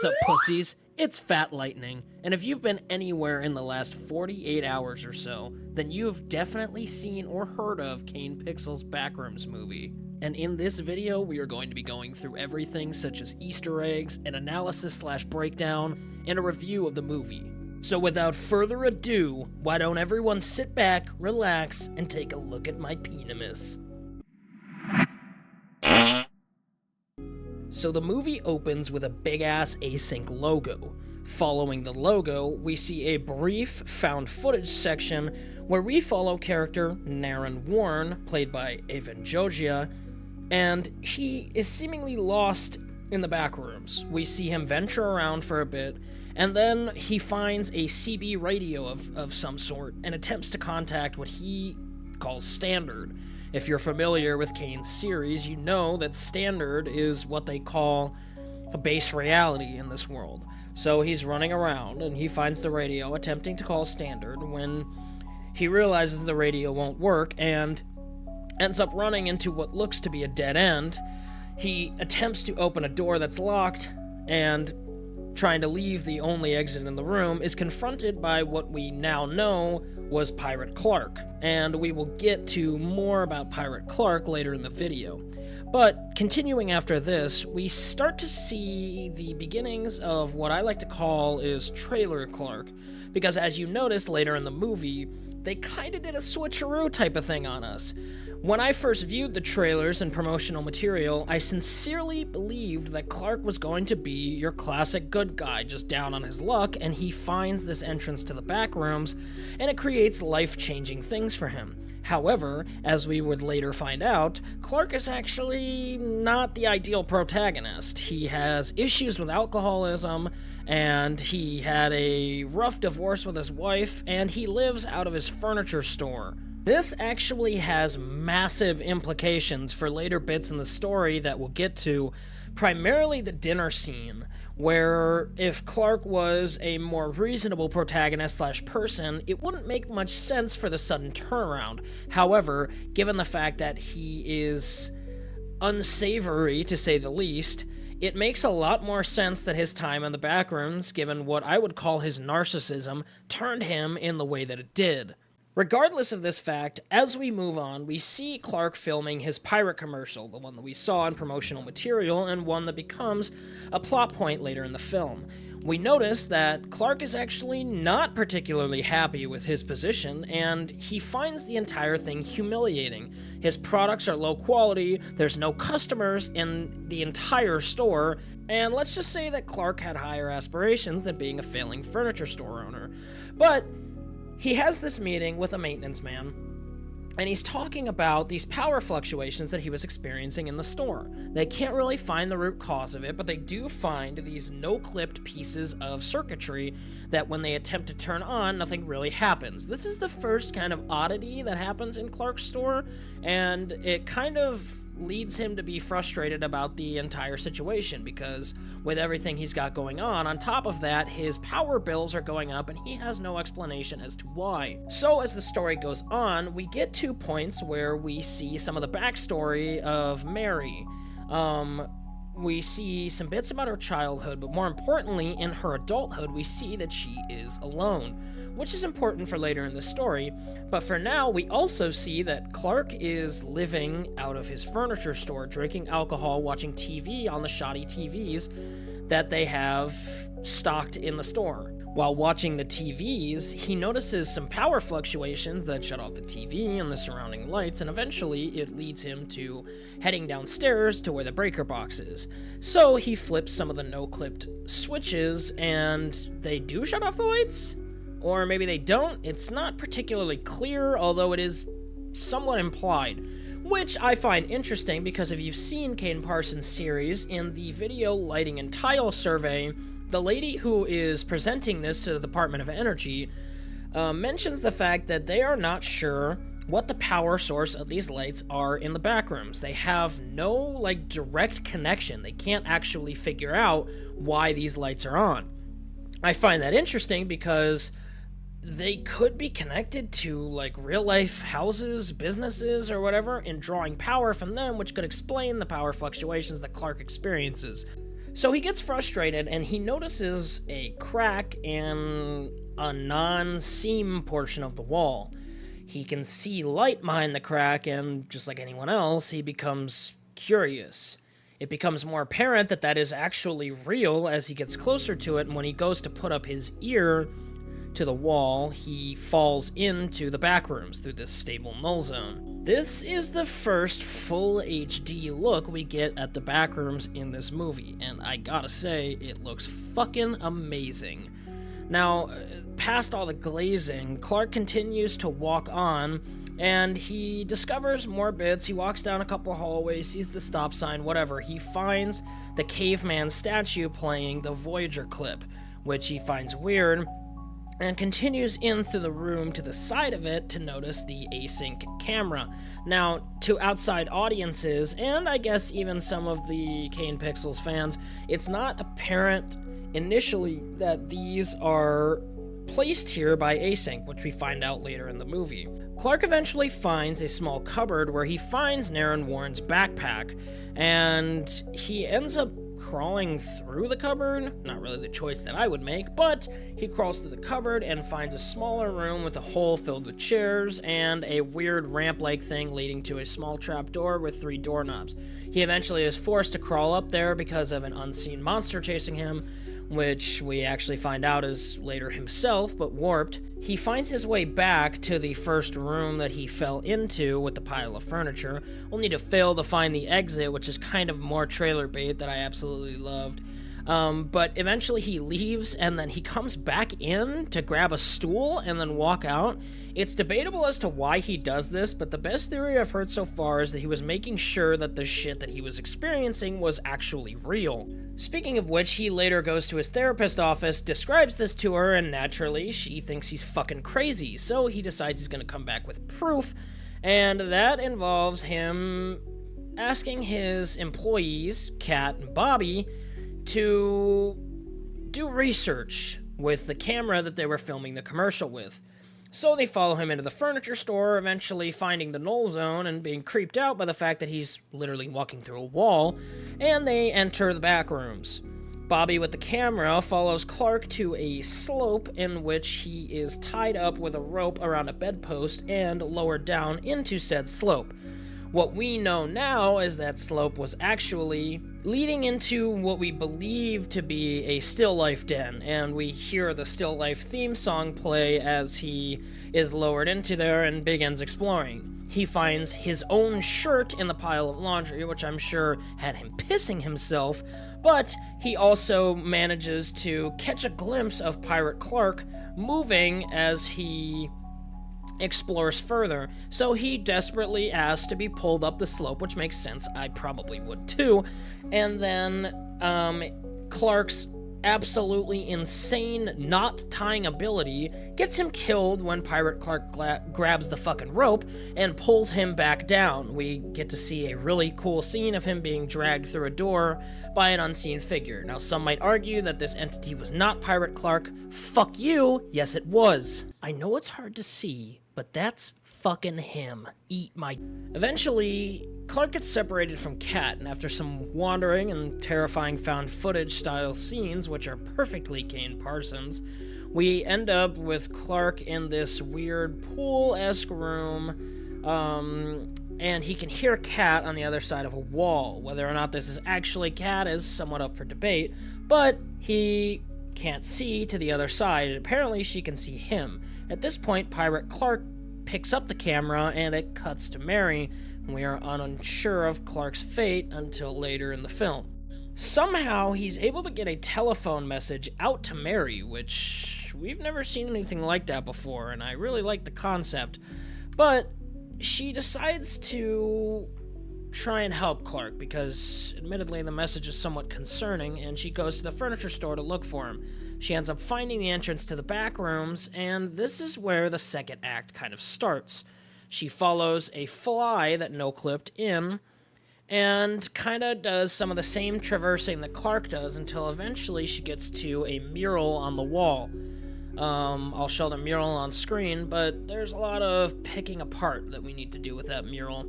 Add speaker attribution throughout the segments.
Speaker 1: What's up, pussies? It's Fat Lightning, and if you've been anywhere in the last 48 hours or so, then you've definitely seen or heard of Kane Pixel's Backrooms movie. And in this video, we are going to be going through everything such as Easter eggs, an analysis/breakdown, and a review of the movie. So without further ado, why don't everyone sit back, relax, and take a look at my Peanemis. So the movie opens with a big-ass async logo. Following the logo, we see a brief found footage section where we follow character Naren Warren, played by Evan Jogia, and he is seemingly lost in the back rooms. We see him venture around for a bit, and then he finds a CB radio of some sort and attempts to contact what he calls Standard. If you're familiar with Kane's series, you know that Standard is what they call a base reality in this world. So he's running around, and he finds the radio, attempting to call Standard, when he realizes the radio won't work, and ends up running into what looks to be a dead end. He attempts to open a door that's locked, and trying to leave the only exit in the room, is confronted by what we now know was Pirate Clark, and we will get to more about Pirate Clark later in the video. But continuing after this, we start to see the beginnings of what I like to call is Trailer Clark, because as you notice later in the movie, they kinda did a switcheroo type of thing on us. When I first viewed the trailers and promotional material, I sincerely believed that Clark was going to be your classic good guy, just down on his luck, and he finds this entrance to the back rooms, and it creates life-changing things for him. However, as we would later find out, Clark is actually not the ideal protagonist. He has issues with alcoholism, and he had a rough divorce with his wife, and he lives out of his furniture store. This actually has massive implications for later bits in the story that we'll get to, primarily the dinner scene, where if Clark was a more reasonable protagonist/person, it wouldn't make much sense for the sudden turnaround. However, given the fact that he is unsavory, to say the least, it makes a lot more sense that his time in the backrooms, given what I would call his narcissism, turned him in the way that it did. Regardless of this fact, as we move on, we see Clark filming his pirate commercial, the one that we saw in promotional material, and one that becomes a plot point later in the film. We notice that Clark is actually not particularly happy with his position, and he finds the entire thing humiliating. His products are low quality, there's no customers in the entire store, and let's just say that Clark had higher aspirations than being a failing furniture store owner. But he has this meeting with a maintenance man, and he's talking about these power fluctuations that he was experiencing in the store. They can't really find the root cause of it, but they do find these no-clipped pieces of circuitry that when they attempt to turn on, nothing really happens. This is the first kind of oddity that happens in Clark's store, and it kind of leads him to be frustrated about the entire situation, because with everything he's got going on top of that, his power bills are going up and he has no explanation as to why. So as the story goes on, we get to points where we see some of the backstory of Mary. We see some bits about her childhood, but more importantly, in her adulthood, we see that she is alone, which is important for later in the story. But for now, we also see that Clark is living out of his furniture store, drinking alcohol, watching TV on the shoddy TVs that they have stocked in the store. While watching the TVs, he notices some power fluctuations that shut off the TV and the surrounding lights, and eventually it leads him to heading downstairs to where the breaker box is. So he flips some of the no-clipped switches, and they do shut off the lights? Or maybe they don't? It's not particularly clear, although it is somewhat implied, which I find interesting because if you've seen Kane Parsons' series, in the video lighting and tile survey, the lady who is presenting this to the Department of Energy mentions the fact that they are not sure what the power source of these lights are in the backrooms. They have no, direct connection. They can't actually figure out why these lights are on. I find that interesting because they could be connected to, real-life houses, businesses, or whatever, and drawing power from them, which could explain the power fluctuations that Clark experiences. So he gets frustrated and he notices a crack in a non-seam portion of the wall. He can see light behind the crack, and just like anyone else, he becomes curious. It becomes more apparent that that is actually real as he gets closer to it, and when he goes to put up his ear to the wall, he falls into the backrooms through this stable null zone. This is the first full HD look we get at the backrooms in this movie, and I gotta say, it looks fucking amazing. Now, past all the glazing, Clark continues to walk on, and he discovers more bits. He walks down a couple hallways, sees the stop sign, whatever. He finds the caveman statue playing the Voyager clip, which he finds weird, and continues in through the room to the side of it to notice the async camera. Now, to outside audiences, and I guess even some of the Kane Pixels fans, it's not apparent initially that these are placed here by async, which we find out later in the movie. Clark eventually finds a small cupboard where he finds Naren Warren's backpack, and he ends up crawling through the cupboard. Not really the choice that I would make, but he crawls through the cupboard and finds a smaller room with a hole filled with chairs and a weird ramp-like thing leading to a small trapdoor with 3 doorknobs. He eventually is forced to crawl up there because of an unseen monster chasing him, which we actually find out is later himself, but warped. He finds his way back to the first room that he fell into with the pile of furniture, only to fail to find the exit, which is kind of more trailer bait that I absolutely loved. But eventually he leaves, and then he comes back in to grab a stool and then walk out. It's debatable as to why he does this, but the best theory I've heard so far is that he was making sure that the shit that he was experiencing was actually real. Speaking of which, he later goes to his therapist's office, describes this to her, and naturally, she thinks he's fucking crazy, so he decides he's gonna come back with proof, and that involves him asking his employees, Kat and Bobby, to do research with the camera that they were filming the commercial with. So they follow him into the furniture store, eventually finding the null zone and being creeped out by the fact that he's literally walking through a wall, and they enter the back rooms. Bobby with the camera follows Clark to a slope in which he is tied up with a rope around a bedpost and lowered down into said slope. What we know now is that slope was actually leading into what we believe to be a still life den, and we hear the still life theme song play as he is lowered into there and begins exploring. He finds his own shirt in the pile of laundry, which I'm sure had him pissing himself, but he also manages to catch a glimpse of Pirate Clark moving as he explores further, so he desperately asks to be pulled up the slope, which makes sense, I probably would too, and then Clark's absolutely insane knot tying ability gets him killed when Pirate Clark grabs the fucking rope and pulls him back down. We get to see a really cool scene of him being dragged through a door by an unseen figure. Now, some might argue that this entity was not Pirate Clark. Fuck you! Yes, it was. I know it's hard to see, but that's fucking him. Eat my... Eventually, Clark gets separated from Kat, and after some wandering and terrifying found footage style scenes, which are perfectly Kane Parsons, we end up with Clark in this weird pool-esque room, and he can hear Kat on the other side of a wall. Whether or not this is actually Kat is somewhat up for debate, but he can't see to the other side, and apparently she can see him. At this point, Pirate Clark picks up the camera, and it cuts to Mary. We are unsure of Clark's fate until later in the film. Somehow, he's able to get a telephone message out to Mary, which we've never seen anything like that before, and I really like the concept. But she decides to try and help Clark, because admittedly the message is somewhat concerning, and she goes to the furniture store to look for him. She ends up finding the entrance to the back rooms, and this is where the second act kind of starts. She follows a fly that no-clipped in, and kind of does some of the same traversing that Clark does until eventually she gets to a mural on the wall. I'll show the mural on screen, but there's a lot of picking apart that we need to do with that mural.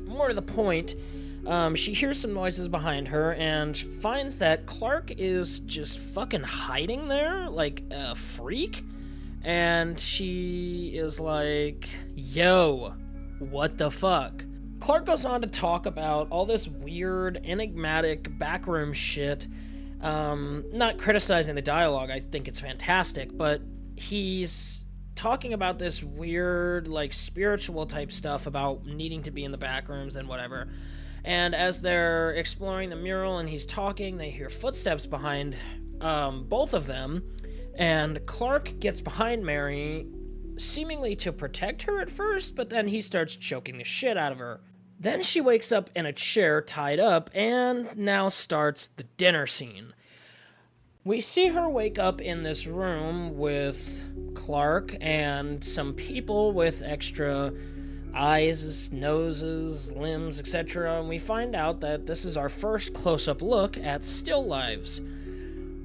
Speaker 1: More to the point, She hears some noises behind her and finds that Clark is just fucking hiding there like a freak. And she is like, yo, what the fuck? Clark goes on to talk about all this weird, enigmatic backroom shit. Not criticizing the dialogue, I think it's fantastic, but he's talking about this weird, like, spiritual type stuff about needing to be in the backrooms and whatever. And as they're exploring the mural and he's talking, they hear footsteps behind both of them. And Clark gets behind Mary, seemingly to protect her at first, but then he starts choking the shit out of her. Then she wakes up in a chair tied up and now starts the dinner scene. We see her wake up in this room with Clark and some people with extra eyes, noses, limbs, etc. And we find out that this is our first close-up look at still lives.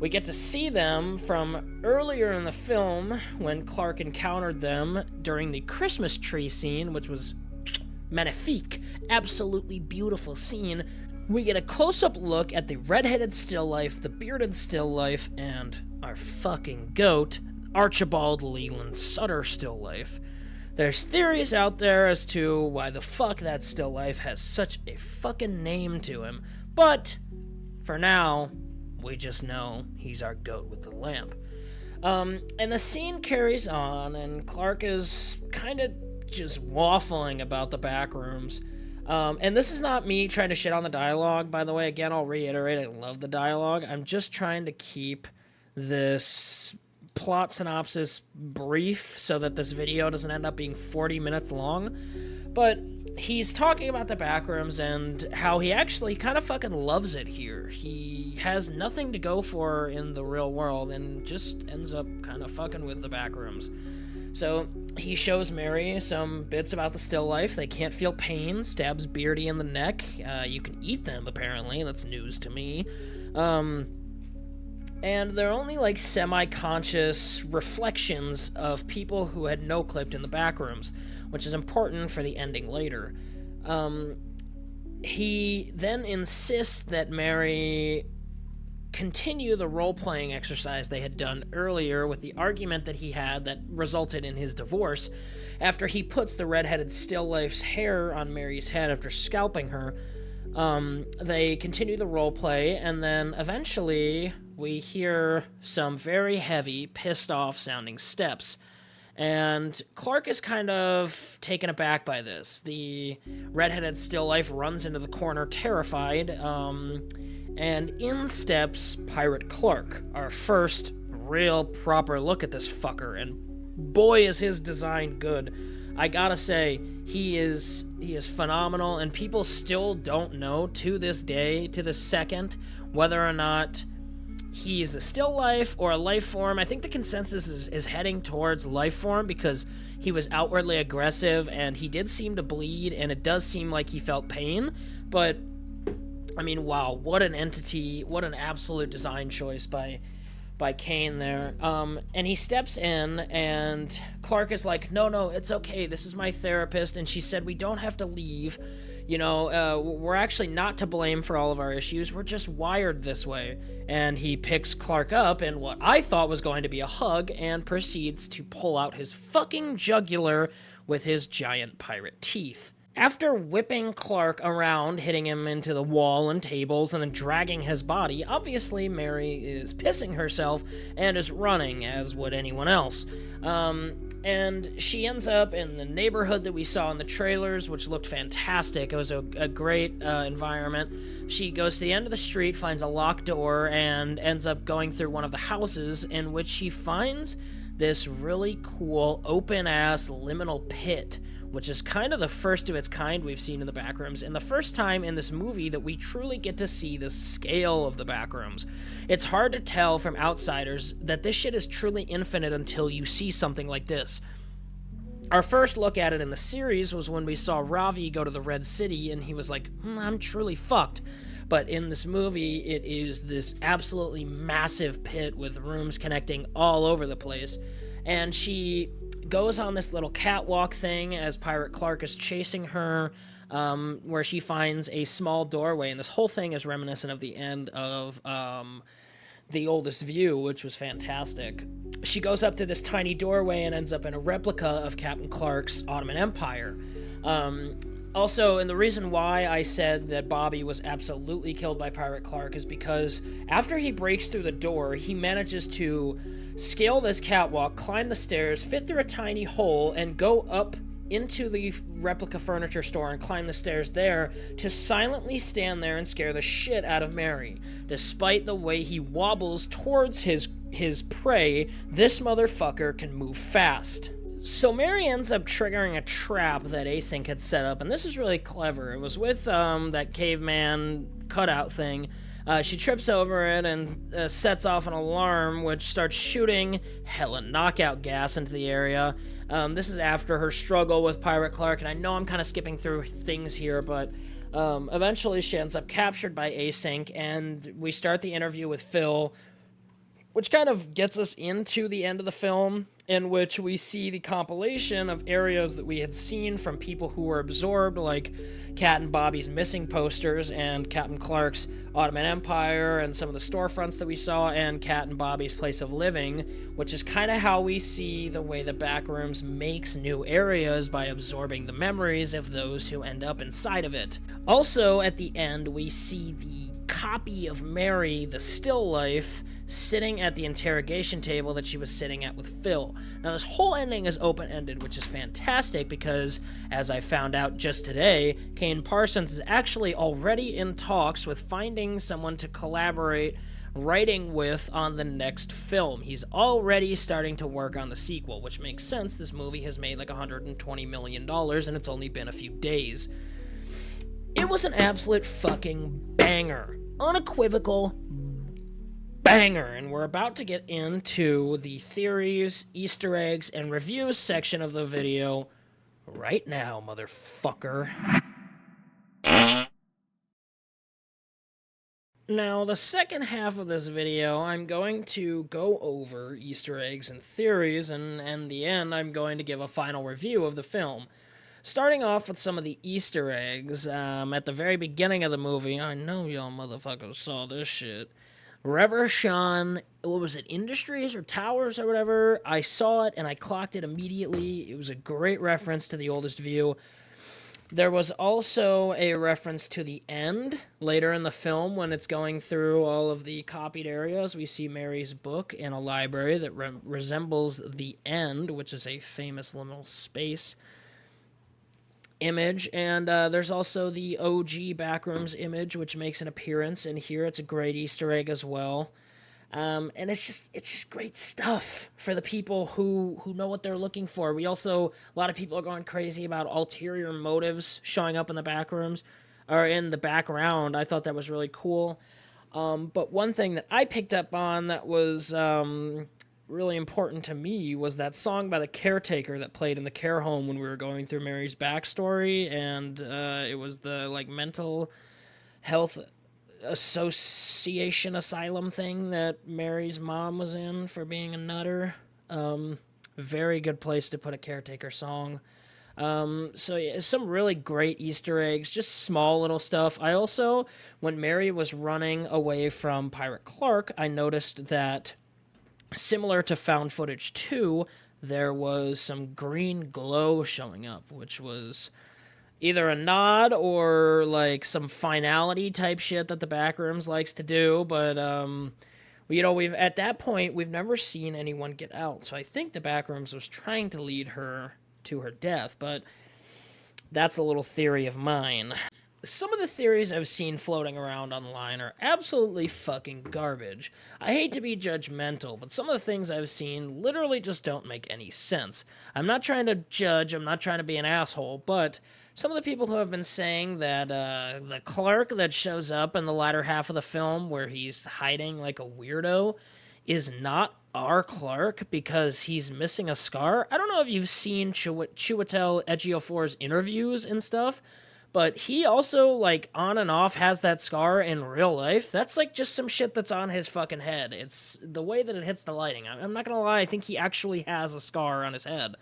Speaker 1: We get to see them from earlier in the film when Clark encountered them during the Christmas tree scene, which was magnifique, absolutely beautiful scene. We get a close-up look at the red-headed still life, the bearded still life, and our fucking goat, Archibald Leland Sutter still life. There's theories out there as to why the fuck that still life has such a fucking name to him, but for now, we just know he's our goat with the lamp. And the scene carries on, and Clark is kind of just waffling about the backrooms. And this is not me trying to shit on the dialogue, by the way. Again, I'll reiterate, I love the dialogue. I'm just trying to keep this plot synopsis brief so that this video doesn't end up being 40 minutes long. But he's talking about the backrooms and how he actually kind of fucking loves it here. He has nothing to go for in the real world and just ends up kind of fucking with the backrooms. So he shows Mary some bits about the still life. They can't feel pain, stabs Beardy in the neck. You can eat them, apparently. That's news to me. And they're only like semi-conscious reflections of people who had no-clipped in the backrooms, which is important for the ending later. He then insists that Mary continue the role-playing exercise they had done earlier with the argument that he had that resulted in his divorce. After he puts the red-headed still life's hair on Mary's head after scalping her, they continue the role-play, and then eventually we hear some very heavy, pissed-off sounding steps. And Clark is kind of taken aback by this. The red-headed still life runs into the corner terrified, and in steps Pirate Clark, our first real proper look at this fucker, and boy is his design good. I gotta say, he is phenomenal, and people still don't know to this day, to this second, whether or not he's a still life or a life form. I think the consensus is heading towards life form because he was outwardly aggressive and he did seem to bleed, and it does seem like he felt pain, but I mean, wow, what an entity, what an absolute design choice by Kane there. And he steps in, and Clark is like, no, it's okay, this is my therapist, and she said we don't have to leave. You know, we're actually not to blame for all of our issues, we're just wired this way. And he picks Clark up in what I thought was going to be a hug, and proceeds to pull out his fucking jugular with his giant pirate teeth. After whipping Clark around, hitting him into the wall and tables, and then dragging his body, obviously Mary is pissing herself and is running, as would anyone else. And she ends up in the neighborhood that we saw in the trailers, which looked fantastic. It was a great environment. She goes to the end of the street, finds a locked door, and ends up going through one of the houses, in which she finds this really cool open-ass liminal pit, which is kind of the first of its kind we've seen in the Backrooms, and the first time in this movie that we truly get to see the scale of the Backrooms. It's hard to tell from outsiders that this shit is truly infinite until you see something like this. Our first look at it in the series was when we saw Ravi go to the Red City, and he was like, I'm truly fucked. But in this movie, it is this absolutely massive pit with rooms connecting all over the place. And she goes on this little catwalk thing as Pirate Clark is chasing her. where she finds a small doorway, and this whole thing is reminiscent of the end of The Oldest View, which was fantastic. She goes up to this tiny doorway and ends up in a replica of Captain Clark's Ottoman Empire. Also, and the reason why I said that Bobby was absolutely killed by Pirate Clark is because after he breaks through the door, he manages to scale this catwalk, climb the stairs, fit through a tiny hole, and go up into the replica furniture store and climb the stairs there to silently stand there and scare the shit out of Mary. Despite the way he wobbles towards his prey, this motherfucker can move fast. So Mary ends up triggering a trap that Async had set up, and this is really clever. It was with that caveman cutout thing. She trips over it and sets off an alarm, which starts shooting hella knockout gas into the area. This is after her struggle with Pirate Clark, and I know I'm kind of skipping through things here, but eventually she ends up captured by Async, and we start the interview with Phil, which kind of gets us into the end of the film, in which we see the compilation of areas that we had seen from people who were absorbed, like Cat and Bobby's missing posters and Captain Clark's Ottoman Empire and some of the storefronts that we saw, and Cat and Bobby's place of living, which is kind of how we see the way the Backrooms makes new areas by absorbing the memories of those who end up inside of it. Also, at the end, we see the copy of Mary, the still life, sitting at the interrogation table that she was sitting at with Phil. Now, this whole ending is open-ended, which is fantastic because, as I found out just today, Kane Parsons is actually already in talks with finding someone to collaborate writing with on the next film. He's already starting to work on the sequel, which makes sense. This movie has made like $120 million, and it's only been a few days. It was an absolute fucking banger. Unequivocal banger, and we're about to get into the theories, Easter eggs, and reviews section of the video right now, motherfucker. Now, the second half of this video, I'm going to go over Easter eggs and theories, and in the end, I'm going to give a final review of the film. Starting off with some of the Easter eggs, at the very beginning of the movie, I know y'all motherfuckers saw this shit. Reverchon, what was it, Industries or Towers or whatever? I saw it and I clocked it immediately. It was a great reference to The Oldest View. There was also a reference to the end later in the film when it's going through all of the copied areas. We see Mary's book in a library that resembles The End, which is a famous liminal space image, and there's also the OG Backrooms image, which makes an appearance in here. It's a great Easter egg as well, and it's just great stuff for the people who know what they're looking for. We also, a lot of people are going crazy about ulterior motives showing up in the Backrooms or in the background. I thought that was really cool. But one thing that I picked up on that was really important to me was that song by the Caretaker that played in the care home when we were going through Mary's backstory, and it was the like mental health association asylum thing that Mary's mom was in for being a nutter. Very good place to put a Caretaker song. So yeah, some really great Easter eggs, just small little stuff. I also, when Mary was running away from Pirate Clark, I noticed that similar to Found Footage 2, there was some green glow showing up, which was either a nod or like some finality type shit that the Backrooms likes to do, but you know, at that point we've never seen anyone get out, so I think the Backrooms was trying to lead her to her death, but that's a little theory of mine. Some of the theories I've seen floating around online are absolutely fucking garbage. I hate to be judgmental, but some of the things I've seen literally just don't make any sense. I'm not trying to judge, I'm not trying to be an asshole, but some of the people who have been saying that the Clark that shows up in the latter half of the film where he's hiding like a weirdo is not our Clark because he's missing a scar. I don't know if you've seen Chiwetel Ejiofor's interviews and stuff, but he also, like, on and off has that scar in real life. That's, like, just some shit that's on his fucking head. It's the way that it hits the lighting. I'm not gonna lie, I think he actually has a scar on his head.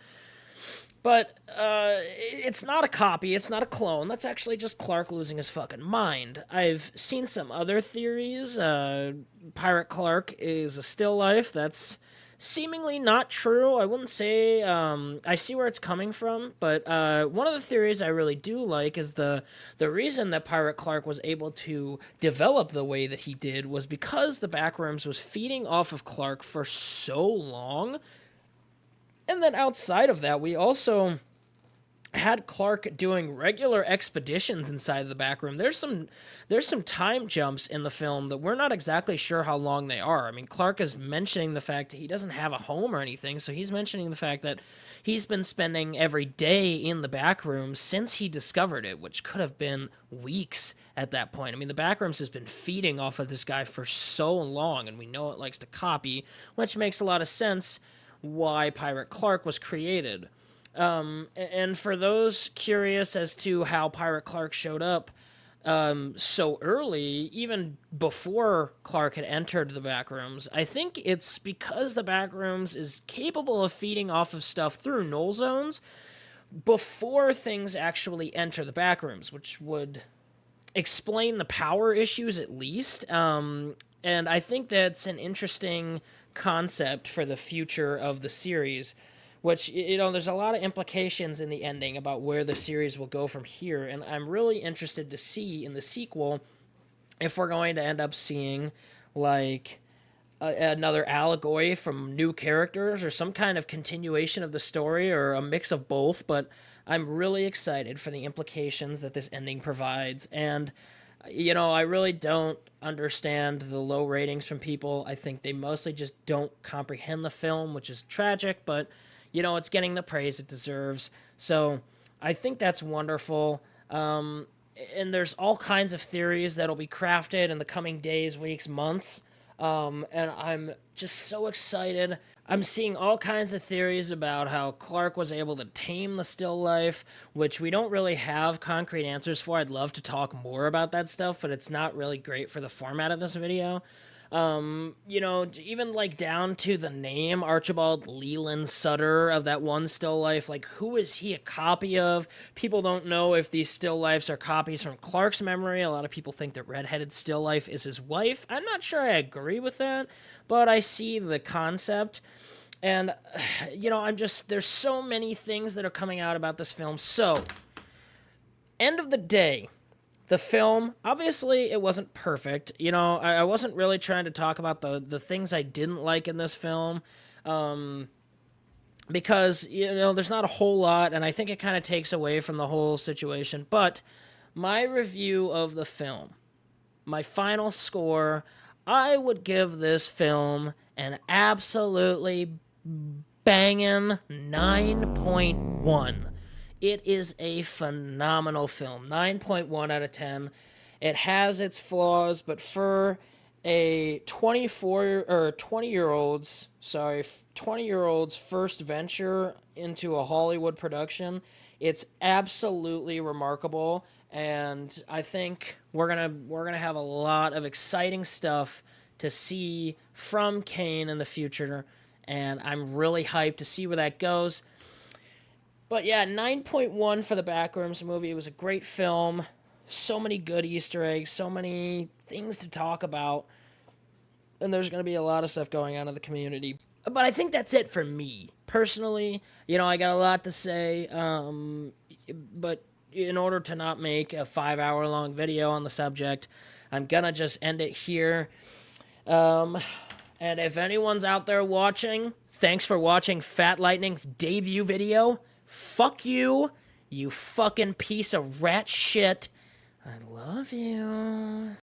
Speaker 1: But it's not a copy. It's not a clone. That's actually just Clark losing his fucking mind. I've seen some other theories. Pirate Clark is a still life. That's seemingly not true. I wouldn't say. I see where it's coming from, but one of the theories I really do like is the reason that Pirate Clark was able to develop the way that he did was because the Backrooms was feeding off of Clark for so long. And then outside of that, we also had Clark doing regular expeditions inside the back room. There's some time jumps in the film that we're not exactly sure how long they are. I mean, Clark is mentioning the fact that he doesn't have a home or anything, so he's mentioning the fact that he's been spending every day in the back room since he discovered it, which could have been weeks at that point. I mean, the Backrooms has been feeding off of this guy for so long, and we know it likes to copy, which makes a lot of sense why Pirate Clark was created. And for those curious as to how Pirate Clark showed up so early, even before Clark had entered the Backrooms, I think it's because the Backrooms is capable of feeding off of stuff through null zones before things actually enter the Backrooms, which would explain the power issues at least. And I think that's an interesting concept for the future of the series, which, there's a lot of implications in the ending about where the series will go from here. And I'm really interested to see in the sequel if we're going to end up seeing, like, another allegory from new characters or some kind of continuation of the story or a mix of both. But I'm really excited for the implications that this ending provides. And I really don't understand the low ratings from people. I think they mostly just don't comprehend the film, which is tragic, but, it's getting the praise it deserves. So I think that's wonderful. And there's all kinds of theories that'll be crafted in the coming days, weeks, months. And I'm just so excited. I'm seeing all kinds of theories about how Clark was able to tame the still life, which we don't really have concrete answers for. I'd love to talk more about that stuff, but it's not really great for the format of this video. Even like down to the name Archibald Leland Sutter of that one still life, like who is he a copy of? People don't know if these still lifes are copies from Clark's memory. A lot of people think that redheaded still life is his wife. I'm not sure I agree with that, but I see the concept. And, there's so many things that are coming out about this film. So, end of the day, the film, obviously, it wasn't perfect. I wasn't really trying to talk about the things I didn't like in this film, because, there's not a whole lot, and I think it kind of takes away from the whole situation. But my review of the film, my final score, I would give this film an absolutely banging 9.1. It is a phenomenal film. 9.1 out of 10. It has its flaws, but for a 20-year-old's first venture into a Hollywood production, it's absolutely remarkable, and I think we're gonna have a lot of exciting stuff to see from Kane in the future, and I'm really hyped to see where that goes. But yeah, 9.1 for the Backrooms movie. It was a great film. So many good Easter eggs, so many things to talk about. And there's going to be a lot of stuff going on in the community. But I think that's it for me. Personally, I got a lot to say. But in order to not make a 5-hour-long video on the subject, I'm going to just end it here. And if anyone's out there watching, thanks for watching Fat Lightning's debut video. Fuck you, you fucking piece of rat shit. I love you.